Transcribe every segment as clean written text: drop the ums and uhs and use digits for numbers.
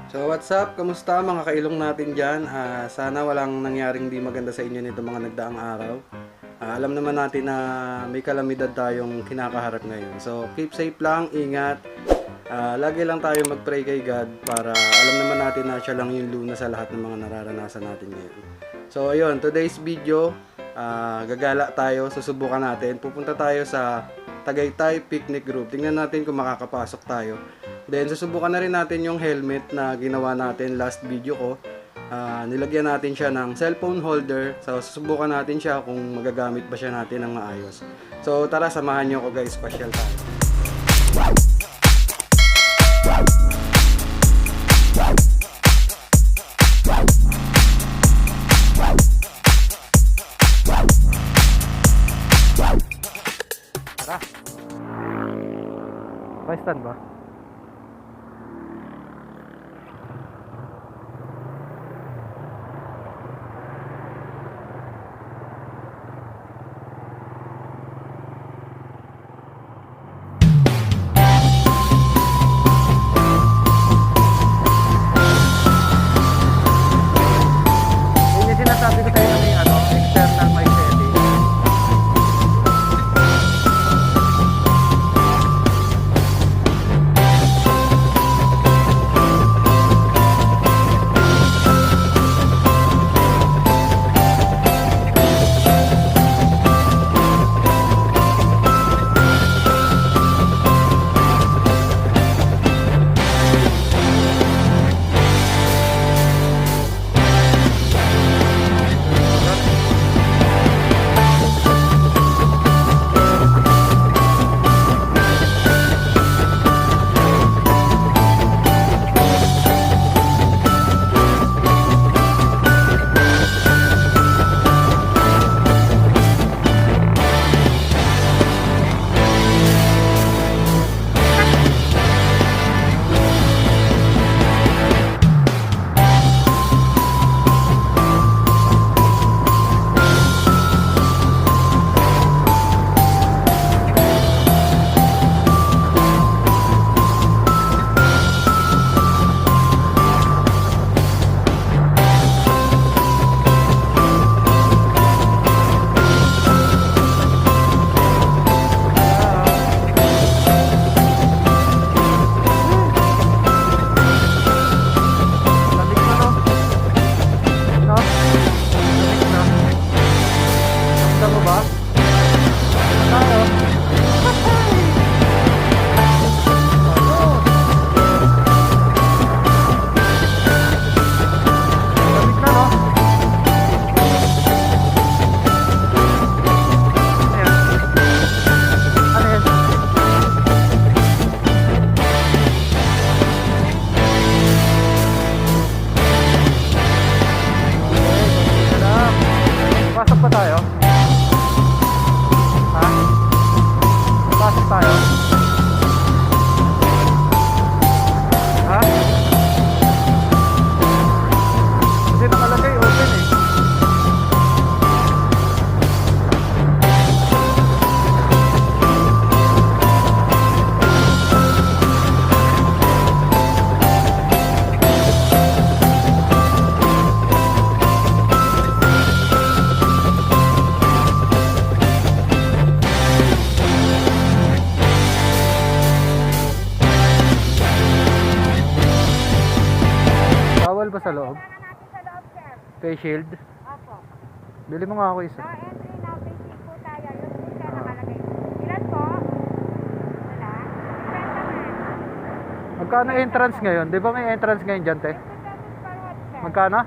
So what's up? Kamusta mga kailong natin dyan? Sana walang nangyaring di maganda sa inyo nito mga nagdaang araw. Alam naman natin na may kalamidad tayong kinakaharap ngayon. So keep safe lang, ingat. Lagi lang tayo mag-pray kay God para alam naman natin na siya lang yung luna sa lahat ng mga nararanasan natin ngayon. So ayun, today's video, gagala tayo, susubukan natin. Pupunta tayo sa Tagaytay Picnic Group. Tingnan natin kung makakapasok tayo. Then susubukan na rin natin yung helmet na ginawa natin last video ko. Nilagyan natin siya ng cellphone holder. So susubukan natin siya kung magagamit ba siya natin ng maayos. So tara, samahan niyo ako guys, pasyal tayo. Tara. Stand ba? Sabi ko tayo na may external mic setting. Pasok pa tayo? Ha? Pasok tayo? Ha? Kasi nakalagay open eh. Bawal ba sa loob? Face shield? Opo. Bili mo nga ako isa. No entry, no basic po tayo. Yung po siya nakalagay. Ilan po? Wala? 50 man. Magkano entrance ngayon? Di ba may entrance ngayon dyan, te? 50 pesos per head, sir. Magkano?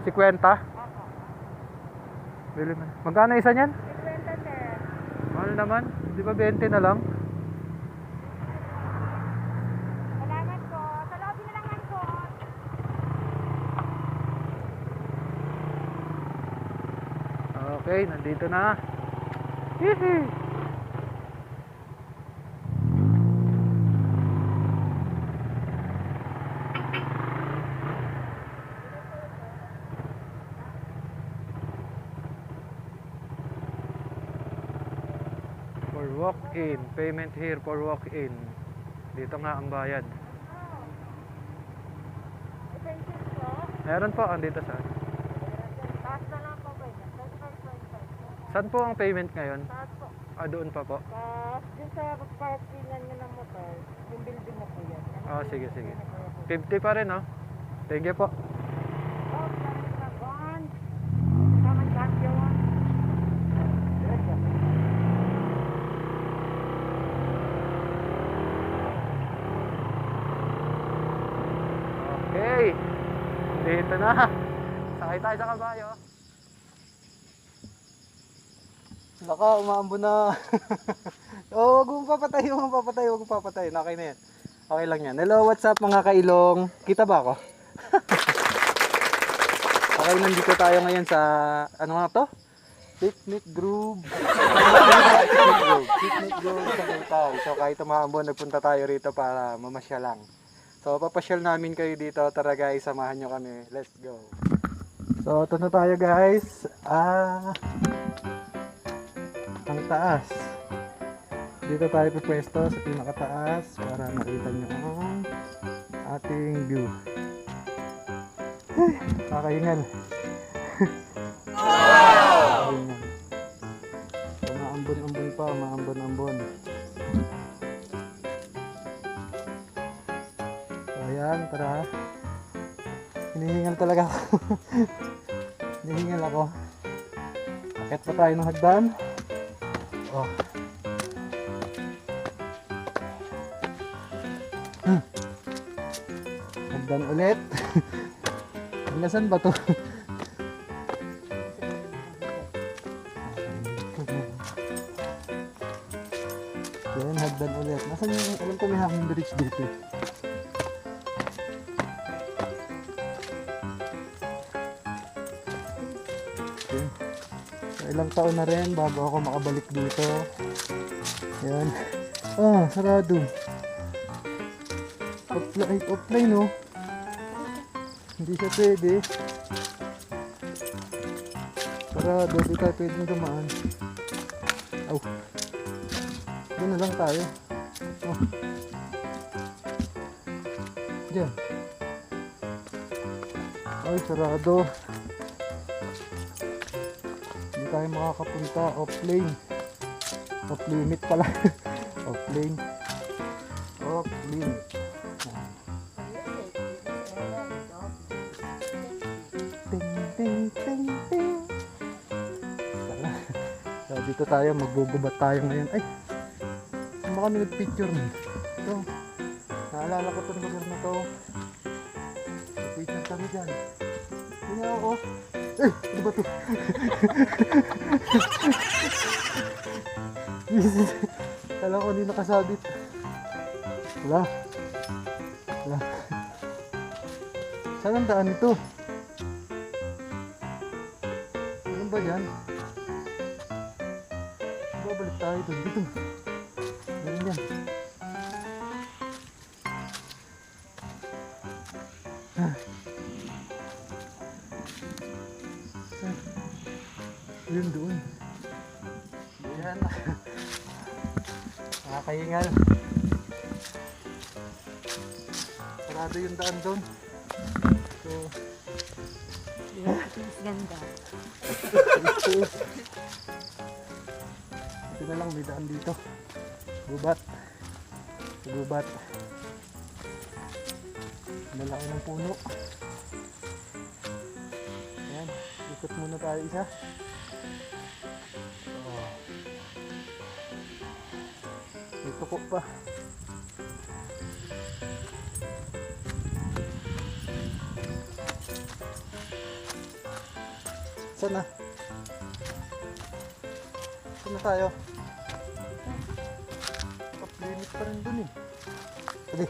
50? 50. Opo. Bili mo. Magkano isa niyan? 50, sir. Mahal naman. Di ba 20 na lang? Salamat po. Sa lobby na lang yan po. Okay, nandito na. Hihi. For walk-in, payment here for walk-in. Dito nga ang bayad. Meron po, andito saan? Taas na lang po ba yun? 35.5. Saan po ang payment ngayon? Taas po. Ah, doon pa po. Tapos dun sa parkingan nyo ng motor, yung building na po yan. Ah, sige, sige. 50 pa rin, no? Thank you po. Oh, salamat sa buwan. Salamat sa buwan. Okay. Dito na. Sakay tayo sa kabayo. Laka, umaambon na. Oh, wag mong papatay, wag mong papatay, wag mong papatay. Okay na yan. Okay lang yan. Hello, what's up mga kailong? Kita ba ako? Okay, nandito tayo ngayon sa, ano nga to? Picnic Grove. Picnic Grove sa Taytay. So kahit umaambon, nagpunta tayo rito para mamasyal lang. So papasyal namin kayo dito. Tara guys, samahan nyo kami. Let's go. So ito na tayo guys. Ang taas. Dito tayo pupwesto sa pinakataas para makita nyo ang ating view. Kakaingal. Wow! Maambon-ambon pa, maambon-ambon. So ayan, tara. Hinihingal talaga ako. Hinihingal ako. Akit pa tayo ng hagdan. Oh. Hagdan ulit. Hanggasan ba to? Yan, hagdan ulit. Nasaan yung, alam ko may hanging bridge dito. Okay. So, ilang taon na rin bago ako makabalik dito. Yan. Ah, sarado. Offline, no? Hindi siya pwede. Sarado, di tayo pwedeng dumaan. Aw. Doon na lang tayo. Oh. Diyan. Ay, sarado. Hindi tayo makakapunta. Off-lane. Off-limit pala. Off-lane. Off-limit. Ting, ting, ting, ting. Tara. So, dito tayo. Magbububat tayo ngayon. Ay! Saan kami nag-picture mo? Ito. Naalala ko itong lugar na to. Picture kami dyan. Tingnan ako. Eh! Ano ba ito? Kala ko hindi nakasabit. Wala. Wala. Saan ang daan ito? Ano ba dyan? Babalik tayo ito. Dito. Meron yan. Ayun doon. Ayan. Nakakahingal. Sarado yung daan doon. So, Mas ganda. ito na lang, may daan dito. Gubat. Gubat. Malaki ng puno. Ayan, ikot muna tayo isa. Oh. May tuko pa. Saan na? Saan na tayo? Off-limit pa rin dun eh. Sige.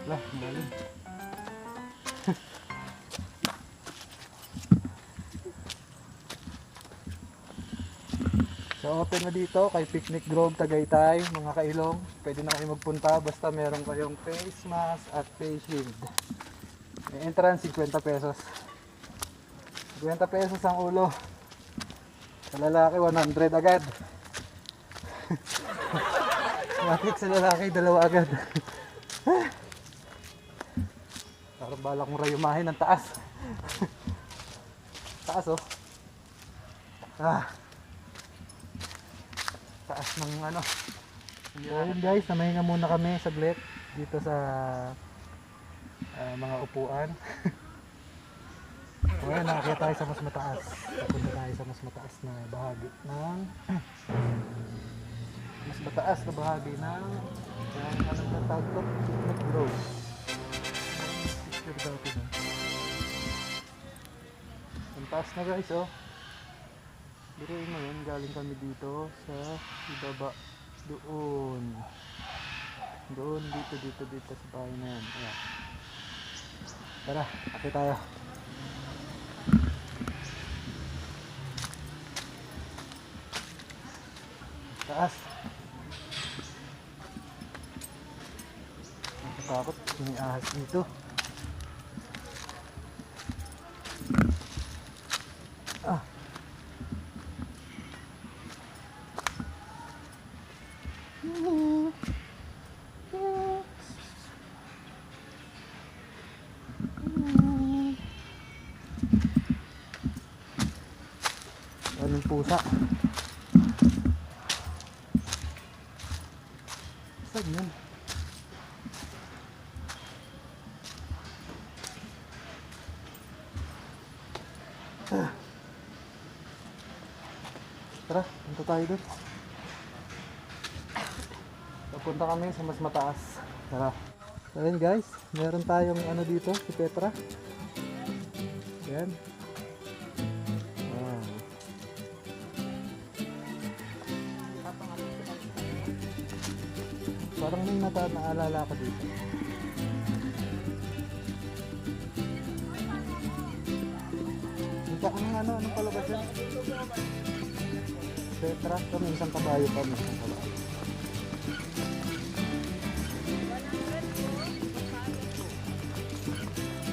Wala, malalim. So open na dito kay Picnic Grove Tagaytay, mga kailong. Pwede na kayo magpunta basta meron kayong face mask at face shield. May entrance 50 pesos. 50 pesos ang ulo. Sa lalaki 100 agad. Matik sa lalaki, dalawa agad. Parang balak mo rayumahin ng taas. Taas oh. Taas ng ano. So yun guys, namahinga muna kami saglit dito sa mga upuan. Ngayon nakakita tayo sa mas mataas. Papunta tayo sa mas mataas na bahagi ng anong natawag to? Picnic grove. Picture daw ito na. Ang taas na guys oh. Biruin mo yun, galing kami dito sa ibaba. Doon, dito sa bahay na yan. Ayan. Tara, akit tayo. Taas. Nakatakot, may ahas dito. Anong pusa? Saan yun? Tara, punta tayo doon. Papunta kami sa mas mataas. Tara. Ayun guys, meron tayong ano dito, si Petra. Ayan. Wow. Parang may naalala ko dito. Anong palabas yun? Petra, kami isang kabayo pa, may isang kabayo.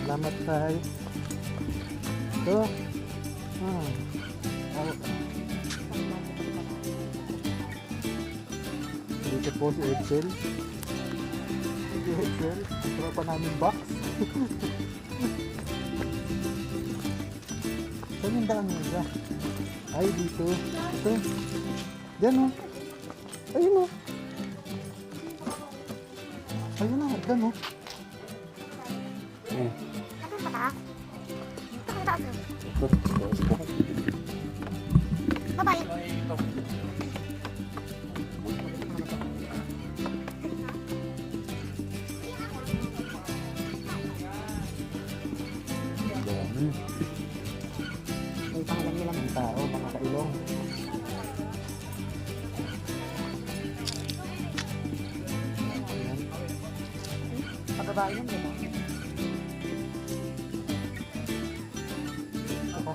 Salamat tayo. Ito. Dito po si Edsel. Si Edsel, tropa namin box. Saan yung daan nila? Ay, dito. Ito. Diyan o. Ayun o. Ayun o, hagdan o. Ano pa taas? Ito kung taas o. Babalik. May pangalan nila ng tao, mga kailong. Pagbabae yun, diba? Ako.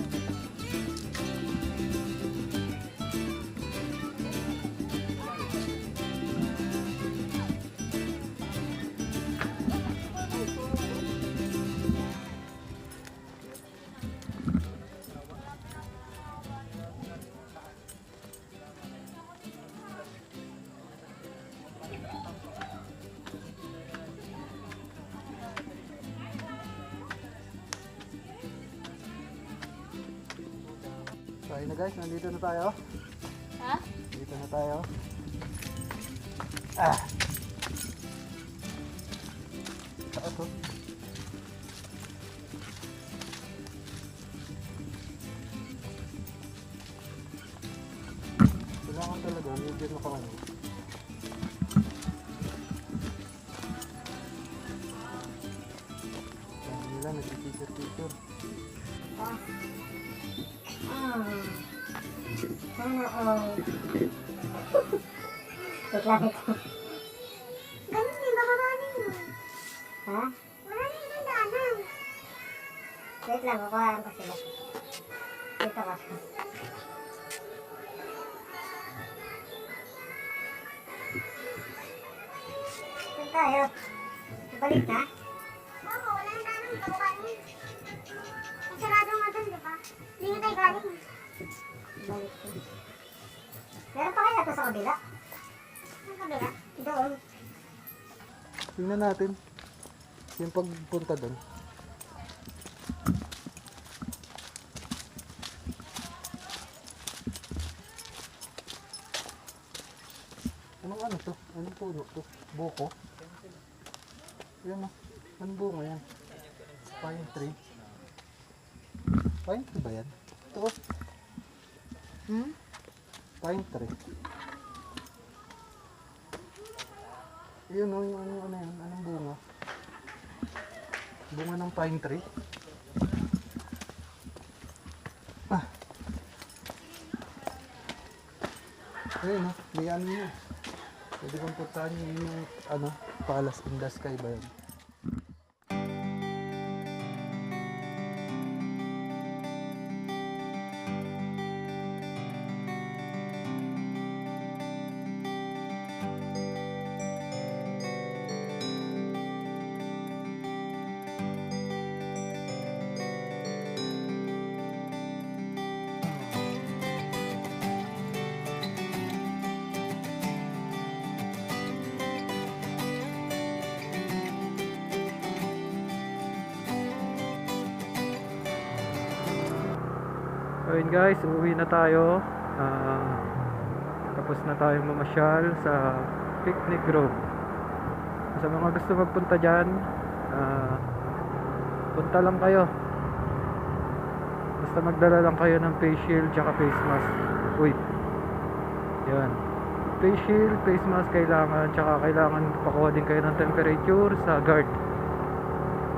So ayun na guys, nandito na tayo. Ha? Nandito na tayo. Saan to? Kailangan talaga, medyo nakaano. Sabi nila, nag-picture-picture. Sana all. Wait lang ito. Ganun din, bababa ninyo. Ha? Wala na yung daanan. Wait lang, kukuhaan ko sila. Dito ka. Saan tayo? Balik na? Oo, wala na daanan. Bababa niyo. Ang sarado nga dun, di ba? Hindi nga tayo galing. Balik ko. Meron pa kaya ito sa kabila? Ang kabila. Doon. Tingnan natin. Yung pagpunta doon. Anong ano to? Anong puno to? Buko? Yan o. Anong bunga yan? Pine tree. Pine tree ba yan? Ito o. Pine tree. Yun o, yung ano yan? Anong bunga? Bunga ng pine tree. Ah. Ayun o, may ano yun. Pwede kong puntahan yung ano, Palace in the Sky ba yun? Ayun guys, uuwi na tayo. Tapos na tayong mamasyal sa Picnic Grove. Sa mga gusto magpunta dyan, punta lang kayo. Basta magdala lang kayo ng face shield tsaka face mask. Uy, yan. Face shield, face mask kailangan, tsaka kailangan pakuha din kayo ng temperature sa guard.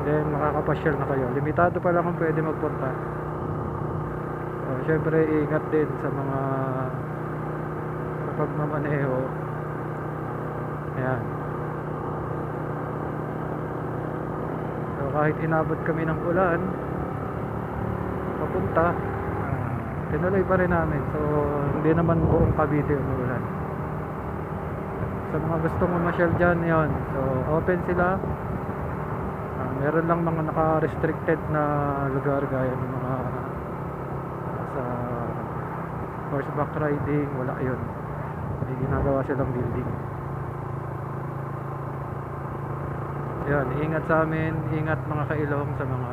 Then makakapasyal na kayo. Limitado pa lang kung pwede magpunta. Siyempre ingat din sa mga pagmamaneho. Ayan. So kahit inabot kami ng ulan papunta, tinuloy pa rin namin. So hindi naman buong Cavite umuulan. Sa mga gustong mamasyal dyan, yun. So open sila. Meron lang mga naka-restricted na lugar gaya ng mga sa horseback riding, wala yun. May ginagawa silang building. Yan, ingat sa amin, ingat mga kailong sa mga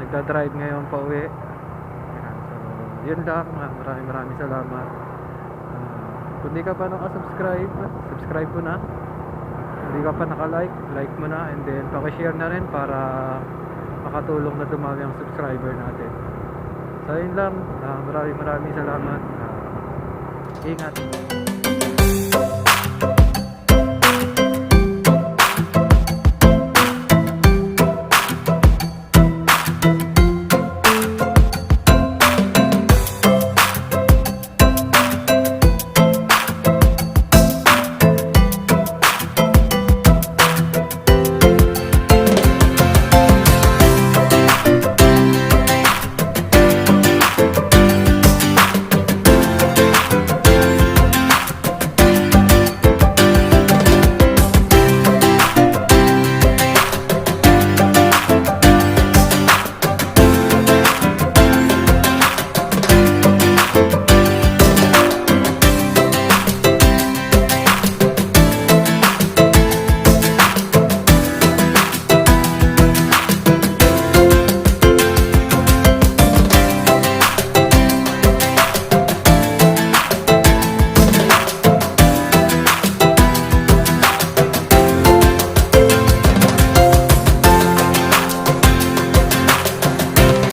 nagdadrive ngayon pa uwi. Yan, so yun lang, maraming salamat. Kung di ka pa naka-subscribe, subscribe mo na. Kung di ka pa naka-like, like mo na, and then pakishare na rin para makatulong na dumami ang subscriber natin. So yun lang, maraming salamat. Ingat.